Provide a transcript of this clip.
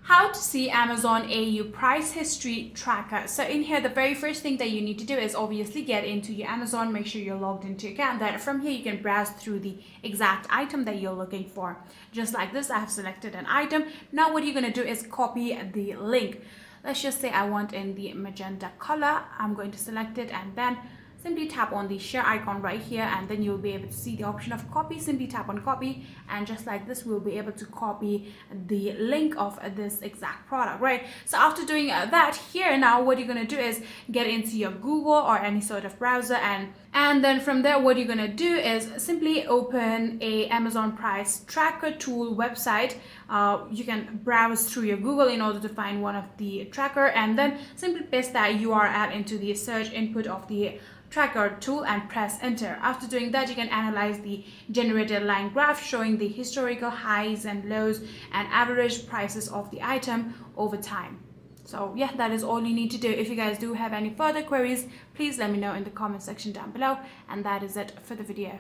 How to see Amazon AU price history tracker. So in here, the very first thing that you need to do is obviously get into your Amazon, make sure you're logged into your account. Then from here, you can browse through the exact item that you're looking for. Just like this, I have selected an item. Now what you're going to do is copy the link. Let's just say I want in the magenta color. I'm going to select it and then simply tap on the share icon right here, and then you'll be able to see the option of copy. Simply tap on copy, and just like this, we'll be able to copy the link of this exact product, right? So after doing that, here now what you're going to do is get into your Google or any sort of browser, and then from there what you're going to do is simply open a Amazon price tracker tool website. You can browse through your Google in order to find one of the tracker, and then simply paste that URL into the search input of the tracker tool and press enter. After doing that, you can analyze the generated line graph showing the historical highs and lows and average prices of the item over time. So yeah, that is all you need to do. If you guys do have any further queries, please let me know in the comment section down below, and that is it for the video.